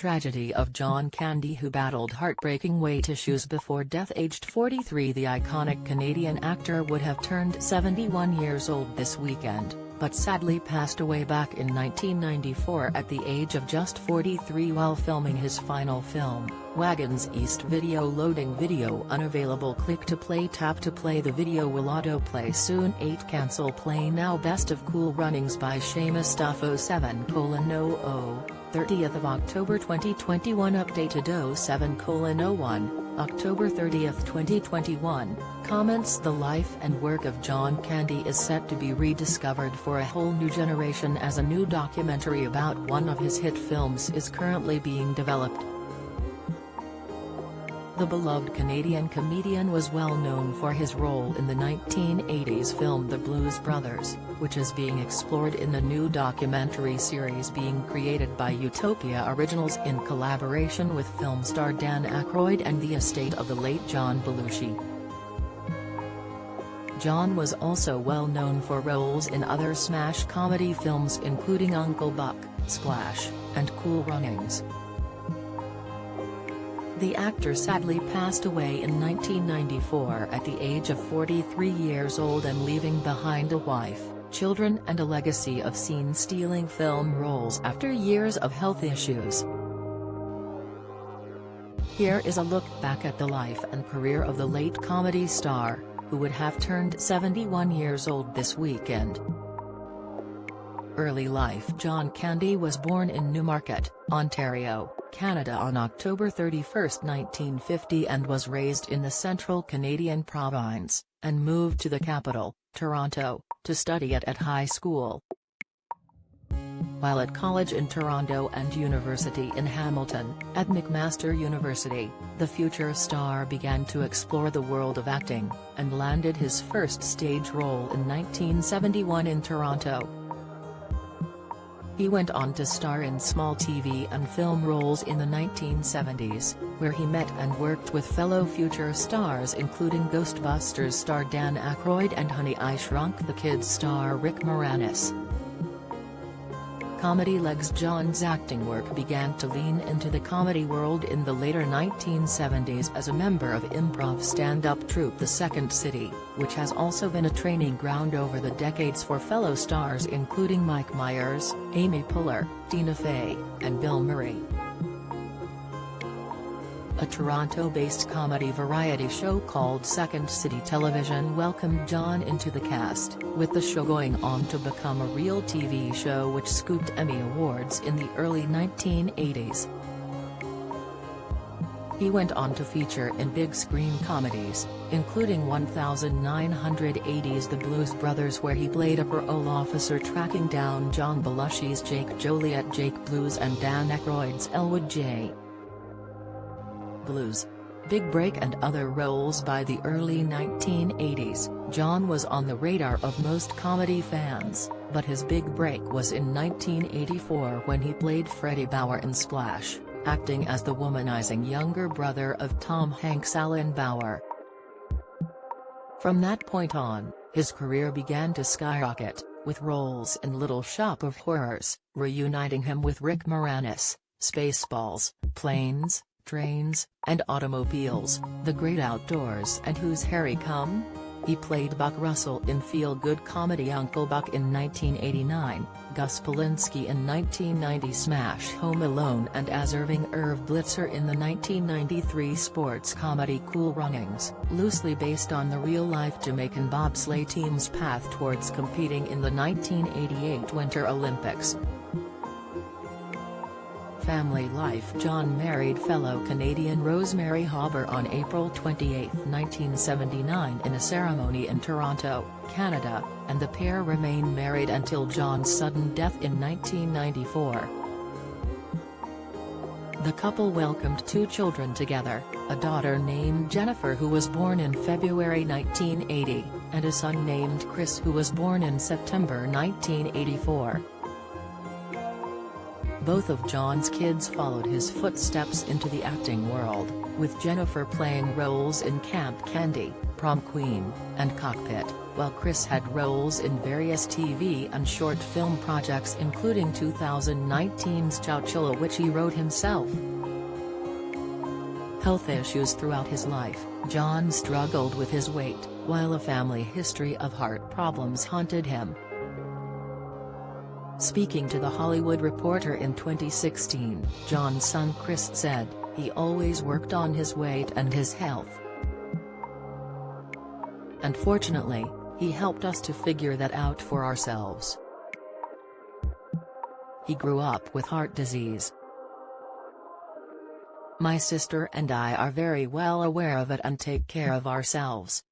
tragedy of John Candy, who battled heartbreaking weight issues before death aged 43. The iconic Canadian actor would have turned 71 years old this weekend, but sadly passed away back in 1994 at the age of just 43 while filming his final film, Wagons East. Video loading. Video unavailable. Click to play. Tap to play. The video will autoplay soon. 8 Cancel play now. Best of Cool Runnings by Seamus Stuff 07:00, 30th of October 2021. Updated 07:01, October 30th 2021. Comments. The life and work of John Candy is set to be rediscovered for a whole new generation as a new documentary about one of his hit films is currently being developed. The beloved Canadian comedian was well known for his role in the 1980s film The Blues Brothers, which is being explored in the new documentary series being created by Utopia Originals in collaboration with film star Dan Aykroyd and the estate of the late John Belushi. John was also well known for roles in other smash comedy films including Uncle Buck, Splash, and Cool Runnings. The actor sadly passed away in 1994 at the age of 43 years old and leaving behind a wife, children and a legacy of scene-stealing film roles after years of health issues. Here is a look back at the life and career of the late comedy star, who would have turned 71 years old this weekend. Early life. John Candy was born in Newmarket, Ontario, Canada on October 31, 1950 and was raised in the central Canadian province, and moved to the capital, Toronto, to study at high school. While at college in Toronto and university in Hamilton, at McMaster University, the future star began to explore the world of acting, and landed his first stage role in 1971 in Toronto. He went on to star in small TV and film roles in the 1970s, where he met and worked with fellow future stars including Ghostbusters star Dan Aykroyd and Honey, I Shrunk the Kids star Rick Moranis. Comedy legs. John's acting work began to lean into the comedy world in the later 1970s as a member of improv stand-up troupe The Second City, which has also been a training ground over the decades for fellow stars including Mike Myers, Amy Poehler, Tina Fey, and Bill Murray. A Toronto-based comedy variety show called Second City Television welcomed John into the cast, with the show going on to become a real TV show which scooped Emmy Awards in the early 1980s. He went on to feature in big-screen comedies, including 1980's The Blues Brothers, where he played a parole officer tracking down John Belushi's Jake Joliet Jake Blues and Dan Aykroyd's Elwood J. Blues. Big break. And other roles. By the early 1980s, John was on the radar of most comedy fans, but his big break was in 1984 when he played Freddie Bauer in Splash, acting as the womanizing younger brother of Tom Hanks' Alan Bauer. From that point on, his career began to skyrocket, with roles in Little Shop of Horrors, reuniting him with Rick Moranis, Spaceballs, Planes, Trains, and Automobiles, The Great Outdoors and Who's Harry Come? He played Buck Russell in feel-good comedy Uncle Buck in 1989, Gus Polinski in 1990 smash Home Alone, and as Irving Irv Blitzer in the 1993 sports comedy Cool Runnings, loosely based on the real-life Jamaican bobsleigh team's path towards competing in the 1988 Winter Olympics. Family life. John married fellow Canadian Rosemary Hauber on April 28, 1979 in a ceremony in Toronto, Canada, and the pair remained married until John's sudden death in 1994. The couple welcomed 2 children together, a daughter named Jennifer who was born in February 1980, and a son named Chris who was born in September 1984. Both of John's kids followed his footsteps into the acting world, with Jennifer playing roles in Camp Candy, Prom Queen, and Cockpit, while Chris had roles in various TV and short film projects including 2019's Chowchilla, which he wrote himself. Health issues throughout his life, John struggled with his weight, while a family history of heart problems haunted him. Speaking to The Hollywood Reporter in 2016, John's son Chris said, "He always worked on his weight and his health. And fortunately, he helped us to figure that out for ourselves. He grew up with heart disease. My sister and I are very well aware of it and take care of ourselves.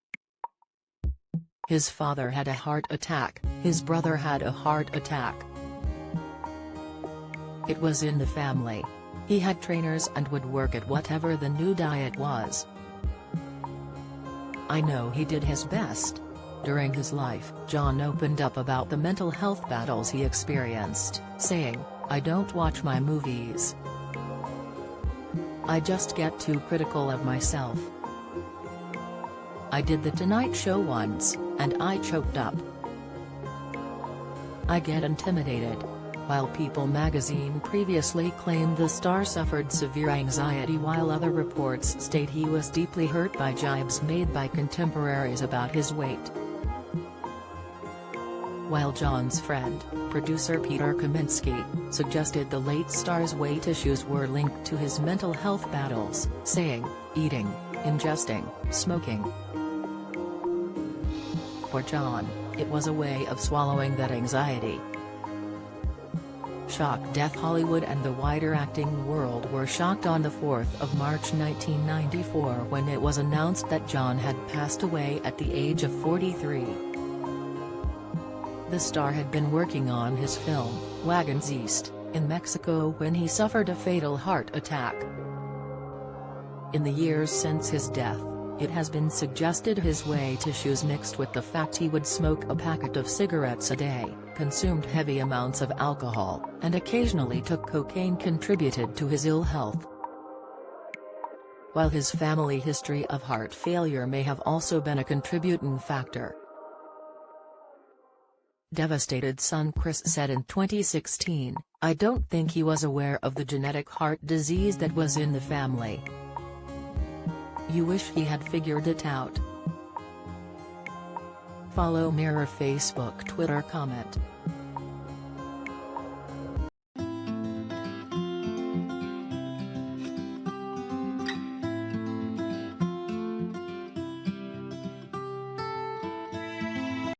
His father had a heart attack, his brother had a heart attack. It was in the family. He had trainers and would work at whatever the new diet was. I know he did his best." During his life, John opened up about the mental health battles he experienced, saying, "I don't watch my movies. I just get too critical of myself. I did The Tonight Show once, and I choked up. I get intimidated." While People magazine previously claimed the star suffered severe anxiety, while other reports state he was deeply hurt by jibes made by contemporaries about his weight. While John's friend, producer Peter Kaminsky, suggested the late star's weight issues were linked to his mental health battles, saying, "Eating, ingesting, smoking. For John, it was a way of swallowing that anxiety." Shock. Death. Hollywood and the wider acting world were shocked on the 4th of March 1994 when it was announced that John had passed away at the age of 43. The star had been working on his film, Wagons East, in Mexico when he suffered a fatal heart attack. In the years since his death, it has been suggested his weight issues mixed with the fact he would smoke a packet of cigarettes a day, consumed heavy amounts of alcohol, and occasionally took cocaine contributed to his ill health. While his family history of heart failure may have also been a contributing factor. Devastated son Chris said in 2016, "I don't think he was aware of the genetic heart disease that was in the family. You wish he had figured it out." Follow Mirror Facebook Twitter comment.